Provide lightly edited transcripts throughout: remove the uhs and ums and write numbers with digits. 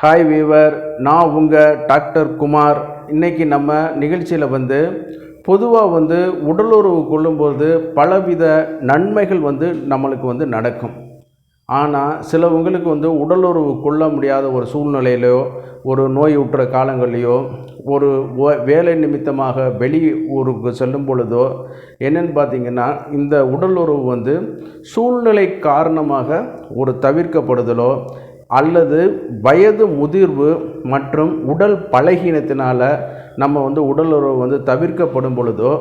Hi viewer, நான் உங்கள் doctor Kumar. இன்றைக்கி நம்ம நிகழ்ச்சியில் பொதுவாக உடலுறவு கொள்ளும்போது பலவித நன்மைகள் நம்மளுக்கு நடக்கும். ஆனால் சிலவங்களுக்கு உடலுறவு கொள்ள முடியாத ஒரு சூழ்நிலையிலையோ, ஒரு நோய் உற்ற காலங்கள்லையோ, ஒரு வேலை நிமித்தமாக வெளி ஊருக்கு செல்லும் பொழுதோ என்னென்னு பார்த்திங்கன்னா, இந்த உடலுறவு சூழ்நிலை காரணமாக ஒரு தவிர்க்கப்படுதலோ அல்லது வயது முதிர்வு மற்றும் உடல் பலகீனத்தினால் நம்ம உடலுறவு தவிர்க்கப்படும் பொழுதோ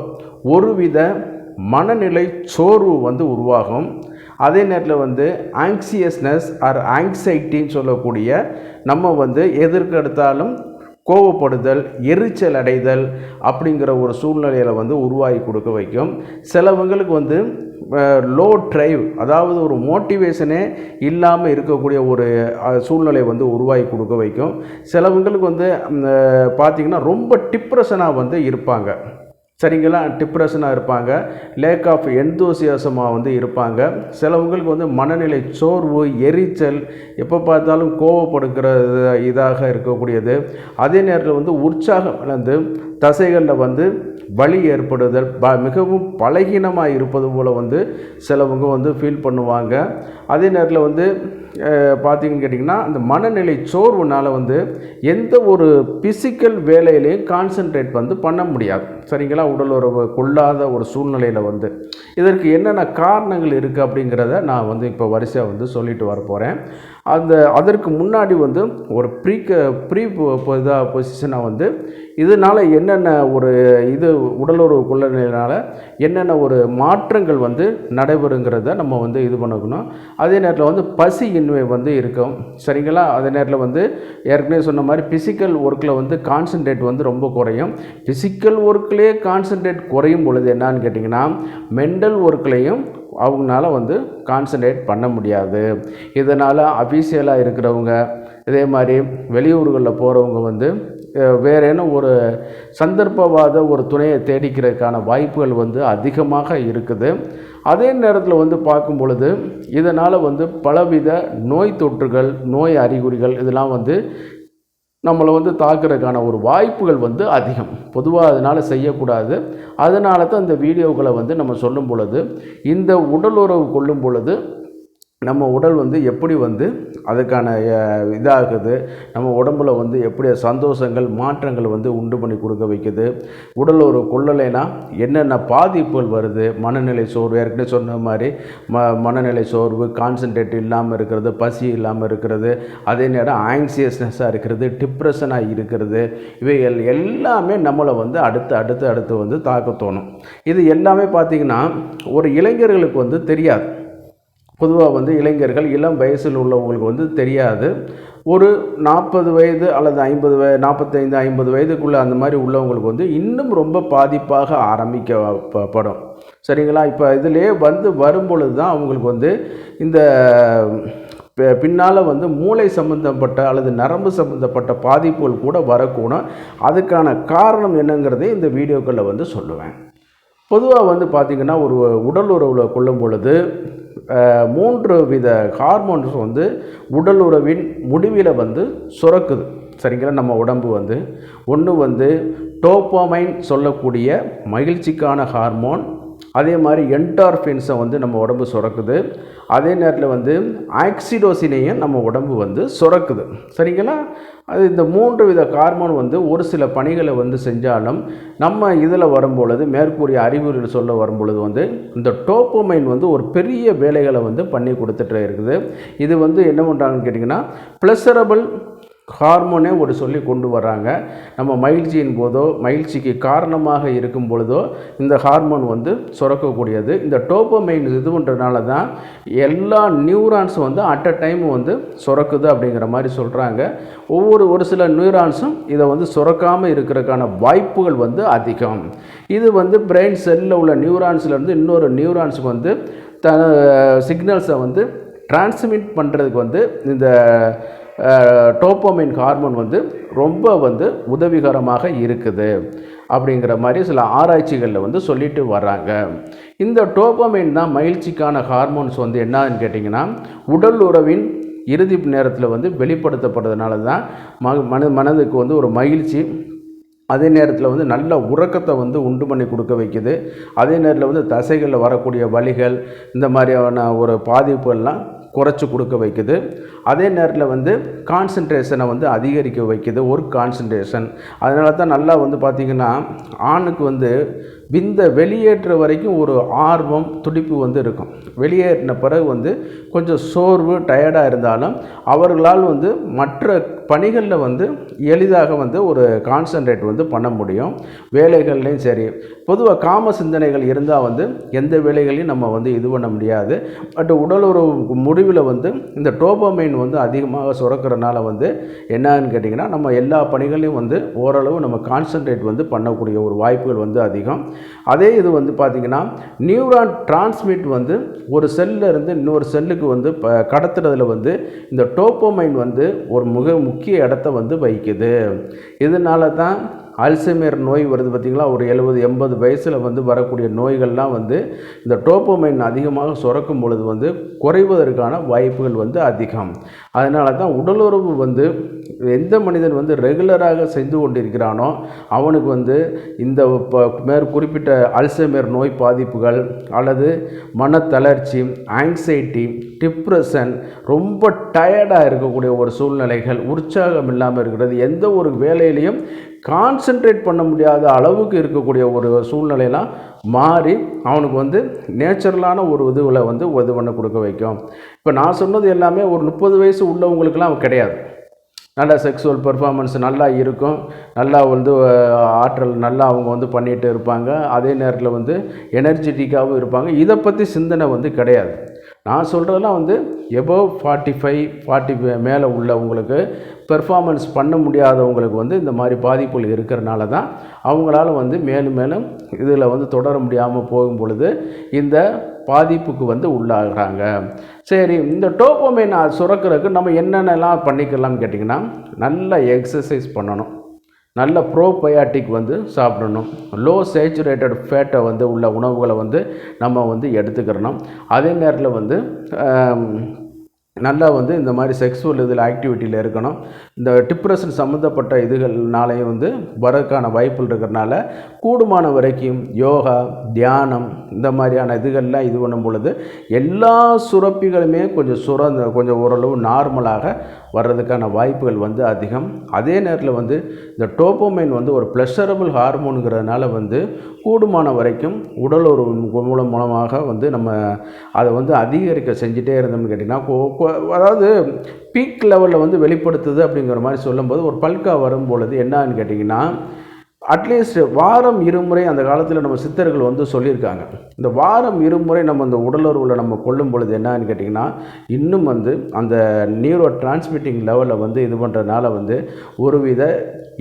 ஒருவித மனநிலை சோர்வு உருவாகும். அதே நேரத்தில் ஆங்ஸியஸ்னஸ் ஆர் ஆங்ஸைட்டின்னு சொல்லக்கூடிய நம்ம எதற்கெடுத்தாலும் கோவப்படுதல், எரிச்சல் அடைதல் அப்படிங்கிற ஒரு சூழ்நிலையில் உருவாகி கொடுக்க வைக்கும். சிலவங்களுக்கு லோ ட்ரைவ், அதாவது ஒரு மோட்டிவேஷனே இல்லாமல் இருக்கக்கூடிய ஒரு சூழ்நிலை உருவாகி கொடுக்க வைக்கும். சிலவங்களுக்கு பார்த்திங்கன்னா ரொம்ப டிப்ரெஷனாக இருப்பாங்க. சரிங்களா? டிப்ரெஷனாக இருப்பாங்க, லேக் ஆஃப் எந்தூசியாசமாக இருப்பாங்க. சிலவங்களுக்கு மனநிலை சோர்வு, எரிச்சல், எப்போ பார்த்தாலும் கோவப்படுகிற இதாக இருக்கக்கூடியது. அதே நேரத்தில் உற்சாகம் இழந்து தசைகளில் வலி ஏற்படுதல், மிகவும் பலகீனமாக இருப்பது போல் சிலவங்க ஃபீல் பண்ணுவாங்க. அதே நேரத்தில் பார்த்திங்கன்னு கேட்டிங்கன்னா, அந்த மனநிலை சோர்வுனால் எந்த ஒரு ஃபிசிக்கல் வேலையிலையும் கான்சன்ட்ரேட் பண்ண முடியாது. சரிங்களா? உடலுறவு கொள்ளாத ஒரு சூழ்நிலையில் இதற்கு என்னென்ன காரணங்கள் இருக்குது அப்படிங்கிறத நான் இப்போ வரிசையாக சொல்லிட்டு வர போகிறேன். அதற்கு முன்னாடி ஒரு ப்ரீ பொசிஷனாக இதனால் என்னென்ன ஒரு உடலுறவு கொள்ளனால என்னென்ன ஒரு மாற்றங்கள் நடைபெறுங்கிறத நம்ம இது பண்ணணும். அதே நேரத்தில் பசியின்மை இருக்கும். சரிங்களா? அதே நேரத்தில் ஏற்கனவே சொன்ன மாதிரி ஃபிசிக்கல் ஒர்க்கில் கான்சன்ட்ரேட் ரொம்ப குறையும். ஃபிசிக்கல் ஒர்க்லேயே கான்சன்ட்ரேட் குறையும் பொழுது என்னான்னு கேட்டிங்கன்னா, மென்டல் ஒர்க்லேயும் அவங்களால கான்சன்ட்ரேட் பண்ண முடியாது. இதனால் அஃபீஷியலாக இருக்கிறவங்க, இதே மாதிரி வெளியூர்களில் போகிறவங்க வேறு என்ன ஒரு சந்தர்ப்பவாத ஒரு துணையை தேடிக்கிறதுக்கான வாய்ப்புகள் அதிகமாக இருக்குது. அதே நேரத்தில் பார்க்கும் பொழுது இதனால் பலவித நோய் தொற்றுகள், நோய் அறிகுறிகள் இதெல்லாம் நம்மளை தாக்குறதுக்கான ஒரு வாய்ப்புகள் அதிகம். பொதுவாக அதனால் செய்யக்கூடாது. அதனால தான் இந்த வீடியோக்களை நம்ம சொல்லும் பொழுது, இந்த உடலுறவு கொள்ளும் பொழுது நம்ம உடல் எப்படி அதுக்கான இதாகுது, நம்ம உடம்பில் எப்படி சந்தோஷங்கள், மாற்றங்கள் உண்டு பண்ணி கொடுக்க வைக்குது, உடலுறவு கொள்ளலைனா என்னென்ன பாதிப்புகள் வருது, மனநிலை சோர்வு, ஏற்கனவே சொன்ன மாதிரி மனநிலை சோர்வு, கான்சன்ட்ரேட் இல்லாமல் இருக்கிறது, பசி இல்லாமல் இருக்கிறது, அதே நேரம் ஆங்ஸியஸ்னஸாக இருக்கிறது, டிப்ரெஷனாக இருக்கிறது, இவைகள் எல்லாமே நம்மளை அடுத்து தாக்க தோணும். இது எல்லாமே பார்த்திங்கன்னா ஒரு இளைஞர்களுக்கு தெரியாது. பொதுவாக இளைஞர்கள், இளம் வயசில் உள்ளவங்களுக்கு தெரியாது. ஒரு 40 வயது அல்லது 45 50 வயதுக்குள்ளே அந்த மாதிரி உள்ளவங்களுக்கு இன்னும் ரொம்ப பாதிப்பாக ஆரம்பிக்கப்படும். சரிங்களா? இப்போ இதிலே வரும்பொழுது தான் அவங்களுக்கு இந்த பின்னால் மூளை சம்பந்தப்பட்ட அல்லது நரம்பு சம்பந்தப்பட்ட பாதிப்புகள் கூட வரக்கூடும். அதுக்கான காரணம் என்னங்கிறதே இந்த வீடியோக்களில் சொல்லுவேன். பொதுவாக பார்த்திங்கன்னா, ஒரு உடல் உறவில் கொள்ளும் பொழுது 3 வித ஹார்மோன்ஸ் உடல் உறவின் முடிவில் சுரக்குது. சரிங்களா? நம்ம உடம்பு ஒன்று டோபமைன் சொல்லக்கூடிய மகிழ்ச்சிக்கான ஹார்மோன், அதே மாதிரி என்டார்ஃபின்ஸை நம்ம உடம்பு சுரக்குது. அதே நேரத்தில் ஆக்சிடோசினையும் நம்ம உடம்பு சுரக்குது. சரிங்களா? அது இந்த 3 வித ஹார்மோன் ஒரு சில பணிகளை செஞ்சாலும் நம்ம இதில் வரும்பொழுது, மேற்கூறிய அறிகுறிகள் சொல்ல வரும்பொழுது இந்த டோபமைன் ஒரு பெரிய வேலைகளை பண்ணி கொடுத்துட்டு இருக்குது. இது என்ன பண்ணுறாங்கன்னு கேட்டிங்கன்னா, ப்ளஸரபிள் ஹார்மோனே சொல்லி கொண்டு வர்றாங்க. நம்ம மகிழ்ச்சியின் போதோ, மகிழ்ச்சிக்கு காரணமாக இருக்கும் பொழுதோ இந்த ஹார்மோன் சுரக்கக்கூடியது. இந்த டோபமைன் இது பண்ணுறதுனால தான் எல்லா நியூரான்ஸும் அட் அ டைம் சுரக்குது அப்படிங்கிற மாதிரி சொல்கிறாங்க. ஒரு சில நியூரான்ஸும் இதை சுரக்காமல் இருக்கிறதுக்கான வாய்ப்புகள் அதிகம். இது பிரெயின் செல்லில் உள்ள நியூரான்ஸ்லேருந்து இன்னொரு நியூரான்ஸுக்கு சிக்னல்ஸை டிரான்ஸ்மிட் பண்ணுறதுக்கு இந்த டோபமைன் ஹார்மோன் ரொம்ப உதவிகரமாக இருக்குது அப்படிங்கிற மாதிரி சில ஆராய்ச்சிகளில் சொல்லிட்டு வர்றாங்க. இந்த டோபமைன் தான் மகிழ்ச்சிக்கான ஹார்மோன்ஸ் என்னன்னு கேட்டிங்கன்னா, உடல் உறவின் இறுதி நேரத்தில் வந்து வெளிப்படுத்தப்படுறதுனால தான் மனதுக்கு வந்து ஒரு மகிழ்ச்சி, அதே நேரத்தில் வந்து நல்ல உறக்கத்தை வந்து உண்டு பண்ணி கொடுக்க வைக்குது. அதே நேரத்தில் வந்து தசைகளில் வரக்கூடிய வலிகள், இந்த மாதிரியான ஒரு பாதிப்புகள்லாம் குறைச்சி கொடுக்க வைக்குது. அதே நேரத்தில் வந்து கான்சன்ட்ரேஷனை வந்து அதிகரிக்க வைக்குது, ஒர்க் கான்சன்ட்ரேஷன். அதனால தான் நல்லா வந்து பார்த்திங்கன்னா ஆணுக்கு வந்து விந்தை வெளியேற்ற வரைக்கும் ஒரு ஆர்வம், துடிப்பு வந்து இருக்கும். வெளியேறின பிறகு வந்து கொஞ்சம் சோர்வு, டயர்டாக இருந்தாலும் அவர்களால் வந்து மற்ற பணிகளில் வந்து எளிதாக வந்து ஒரு கான்சன்ட்ரேட் வந்து பண்ண முடியும். வேலைகள்லையும் சரி, பொதுவாக காம சிந்தனைகள் இருந்தால் வந்து எந்த வேலைகளையும் நம்ம வந்து இது பண்ண முடியாது. பட் உடலுறவு முடிவில் வந்து இந்த டோபமைன் வந்து அதிகமாக சுரக்கிறனால வந்து என்னன்னு கேட்டிங்கன்னா நம்ம எல்லா பணிகளையும் வந்து ஓரளவு நம்ம கான்சன்ட்ரேட் வந்து பண்ணக்கூடிய ஒரு வாய்ப்புகள் வந்து அதிகம். அதே இது வந்து பார்த்திங்கன்னா நியூரான் டிரான்ஸ்மிட் வந்து ஒரு செல்லில் இருந்து இன்னொரு செல்லுக்கு வந்து கடத்துறதுல வந்து இந்த டோபமைன் வந்து ஒரு முக்கிய இடத்த வந்து வகிக்குது. இதனால தான் அல்சைமர் நோய் வருது பார்த்திங்களா, ஒரு 70-80 வயசில் வந்து வரக்கூடிய நோய்கள்லாம் வந்து இந்த டோபமைன் அதிகமாக சுரக்கும் பொழுது வந்து குறைவதற்கான வாய்ப்புகள் வந்து அதிகம். அதனால தான் உடலுறவு வந்து எந்த மனிதன் வந்து ரெகுலராக செய்து கொண்டிருக்கிறானோ அவனுக்கு வந்து இந்த குறிப்பிட்ட அல்சைமர் நோய் பாதிப்புகள் அல்லது மனத்தளர்ச்சி, ஆங்ஸைட்டி, டிப்ரெஷன், ரொம்ப டயர்டாக இருக்கக்கூடிய ஒரு சூழ்நிலைகள், உற்சாகம் இல்லாமல் இருக்கிறது, எந்த ஒரு வேலையிலையும் கான்சன்ட்ரேட் பண்ண முடியாத அளவுக்கு இருக்கக்கூடிய ஒரு சூழ்நிலையெல்லாம் மாறி அவனுக்கு வந்து நேச்சுரலான ஒரு இதுவில் வந்து இது பண்ண கொடுக்க வைக்கும். இப்போ நான் சொன்னது எல்லாமே ஒரு 30 வயசு உள்ளவங்களுக்கெல்லாம் கிடையாது. நல்லா செக்ஸுவல் பெர்ஃபார்மன்ஸ் நல்லா இருக்கும், நல்லா வந்து ஆற்றல் நல்லா அவங்க வந்து பண்ணிகிட்டு இருப்பாங்க, அதே நேரத்தில் வந்து எனர்ஜெட்டிக்காகவும் இருப்பாங்க. இதை பற்றி சிந்தனை வந்து கிடையாது. நான் சொல்கிறதெல்லாம் வந்து எபோவ் 45-40 மேலே உள்ளவங்களுக்கு, பெர்ஃபார்மன்ஸ் பண்ண முடியாதவங்களுக்கு வந்து இந்த மாதிரி பாதிப்புகள் இருக்கிறனால தான் அவங்களால வந்து மேலும் மேலும் இதில் வந்து தொடர முடியாமல் போகும் பொழுது இந்த பாதிப்புக்கு வந்து உள்ளாகிறாங்க. சரி, இந்த டோபமைன் சுரக்கிறதுக்கு நம்ம என்னென்னலாம் பண்ணிக்கலாம்னு கேட்டிங்கன்னா, நல்ல எக்ஸசைஸ் பண்ணணும், நல்ல ப்ரோபயாட்டிக் வந்து சாப்பிடணும், லோ சேச்சுரேட்டட் ஃபேட்டை வந்து உள்ள உணவுகளை வந்து நம்ம வந்து எடுத்துக்கிறணும். அதே நேரத்தில் வந்து நல்லா வந்து இந்த மாதிரி செக்ஸுவல் இதில் ஆக்டிவிட்டியில் இருக்கணும். இந்த டிப்ரெஷன் சம்மந்தப்பட்ட இதுகள்னாலேயும் வந்து வரதுக்கான வாய்ப்புகள் இருக்கிறனால கூடுமான வரைக்கும் யோகா, தியானம், இந்த மாதிரியான இதுகள்லாம் இது பண்ணும் பொழுது எல்லா சுரப்பிகளுமே கொஞ்சம் ஓரளவு நார்மலாக வர்றதுக்கான வாய்ப்புகள் வந்து அதிகம். அதே நேரத்தில் வந்து இந்த டோபமைன் வந்து ஒரு ப்ளஷரபிள் ஹார்மோனுங்கிறதுனால வந்து கூடுமான வரைக்கும் உடல் ஒரு மூலமாக வந்து நம்ம அதை வந்து அதிகரிக்க செஞ்சுட்டே இருந்தோம்னு கேட்டிங்கன்னா, அதாவது பீக் லெவலில் வந்து வெளிப்படுத்துது அப்படிங்கிற மாதிரி சொல்லும்போது ஒரு பல்காக வரும் பொழுது என்னன்னு கேட்டிங்கன்னா, அட்லீஸ்ட் வாரம் 2 முறை அந்த காலத்தில் நம்ம சித்தர்கள் வந்து சொல்லியிருக்காங்க. இந்த வாரம் 2 முறை நம்ம இந்த உடலுறவில் நம்ம கொள்ளும் பொழுது என்னன்னு கேட்டிங்கன்னா, இன்னும் வந்து அந்த நியூரோ டிரான்ஸ்மிட்டிங் லெவலில் வந்து இது பண்ணுறதுனால வந்து ஒருவித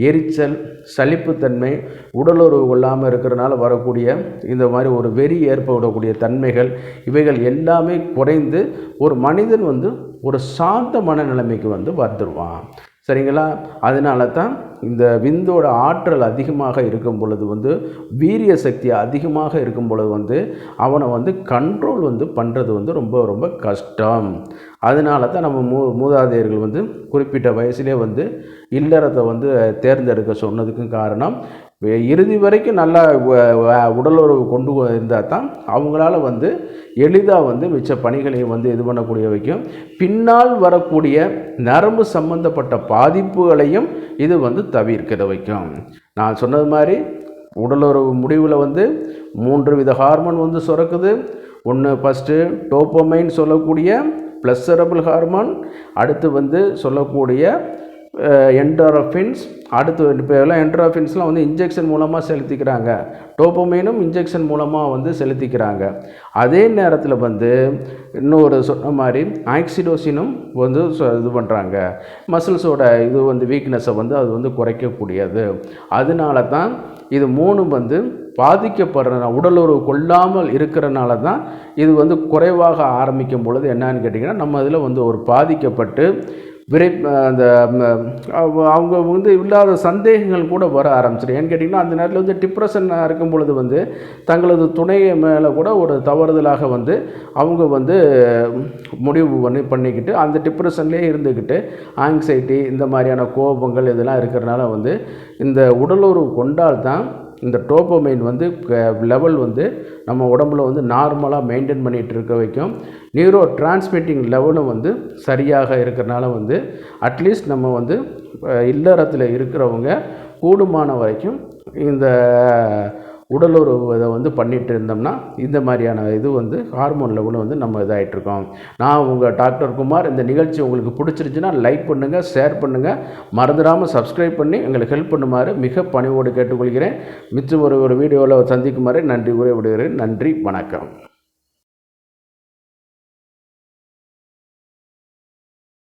எரிச்சல், சலிப்புத்தன்மை, உடலுறவு கொள்ளாமல் இருக்கிறதுனால வரக்கூடிய இந்த மாதிரி ஒரு வெறி ஏற்படக்கூடிய தன்மைகள், இவைகள் எல்லாமே குறைந்து ஒரு மனிதன் வந்து ஒரு சாந்த மனநிலைமைக்கு வந்து வந்துடுவான். சரிங்களா? அதனால தான் இந்த விந்தோட ஆற்றல் அதிகமாக இருக்கும் பொழுது வந்து வீரிய சக்தி அதிகமாக இருக்கும் பொழுது வந்து அவனை வந்து கண்ட்ரோல் வந்து பண்ணுறது வந்து ரொம்ப ரொம்ப கஷ்டம். அதனால தான் நம்ம மூதாதையர்கள் வந்து குறிப்பிட்ட வயசுலேயே வந்து இல்லறத்தை வந்து தேர்ந்தெடுக்க சொன்னதுக்கும் காரணம், இறுதி வரைக்கும் நல்லா உடலுறவு கொண்டு இருந்தால் தான் அவங்களால வந்து எளிதாக வந்து மிச்ச பணிகளையும் வந்து இது பண்ணக்கூடிய வைக்கும். பின்னால் வரக்கூடிய நரம்பு சம்பந்தப்பட்ட பாதிப்புகளையும் இது வந்து தவிர்க்கிற வைக்கும். நான் சொன்னது மாதிரி உடலுறவு முடிவில் வந்து 3 வித ஹார்மோன் வந்து சுரக்குது. ஒன்று ஃபஸ்ட்டு டோபமைன் சொல்லக்கூடிய ப்ளஷரபிள் ஹார்மோன், அடுத்து வந்து சொல்லக்கூடிய என்டார்ஃபின்ஸ், அடுத்து இப்போ எல்லாம் என்டார்ஃபின்ஸ்லாம் வந்து இன்ஜெக்ஷன் மூலமாக செலுத்திக்கிறாங்க, டோபமைனும் இன்ஜெக்ஷன் மூலமாக வந்து செலுத்திக்கிறாங்க. அதே நேரத்தில் வந்து இன்னொரு சொன்ன மாதிரி ஆக்சிடோசினும் வந்து இது பண்ணுறாங்க, மசில்ஸோட இது வந்து வீக்னஸை வந்து அது வந்து குறைக்கக்கூடியது. அதனால தான் இது 3 வந்து பாதிக்கப்படுற உடலுறவு கொள்ளாமல் இருக்கிறனால தான் இது வந்து குறைவாக ஆரம்பிக்கும் பொழுது என்னன்னு கேட்டிங்கன்னா, நம்ம இதில் வந்து ஒரு பாதிக்கப்பட்டு அந்த அவங்க வந்து இல்லாத சந்தேகங்கள் கூட வர ஆரம்பிச்சிடும். ஏன்னு கேட்டிங்கன்னா அந்த நேரத்தில் வந்து டிப்ரெஷனாக இருக்கும் பொழுது வந்து தங்களது துணையை மேலே கூட ஒரு தவறுதலாக வந்து அவங்க வந்து முடிவு பண்ணிக்கிட்டு அந்த டிப்ரெஷன்லேயே இருந்துக்கிட்டு ஆங்ஸைட்டி இந்த மாதிரியான கோபங்கள் இதெல்லாம் இருக்கிறனால வந்து இந்த உடலுறவு கொண்டால்தான் இந்த டோப்பமைன் வந்து லெவல் வந்து நம்ம உடம்புல வந்து நார்மலாக மெயின்டைன் பண்ணிகிட்டு இருக்க வைக்கும். நியூரோ டிரான்ஸ்மிட்டிங் லெவலும் வந்து சரியாக இருக்கிறனால வந்து அட்லீஸ்ட் நம்ம வந்து இல்லறத்தில் இருக்கிறவங்க கூடுமான வரைக்கும் இந்த உடலுறவு இதை வந்து பண்ணிகிட்டு இருந்தோம்னா இந்த மாதிரியான இது வந்து ஹார்மோன் லெவலும் வந்து நம்ம இதாகிட்ருக்கோம். நான் உங்கள் டாக்டர் குமார். இந்த நிகழ்ச்சி உங்களுக்கு பிடிச்சிருச்சுன்னா லைக் பண்ணுங்கள், ஷேர் பண்ணுங்கள், மறந்துடாமல் சப்ஸ்கிரைப் பண்ணி எங்களுக்கு ஹெல்ப் பண்ணுமாறு மிக பணிவோடு கேட்டுக்கொள்கிறேன். மிச்சம் ஒரு வீடியோவில் சந்திக்குமாறு நன்றி கூறி விடுகிறேன். நன்றி, வணக்கம்.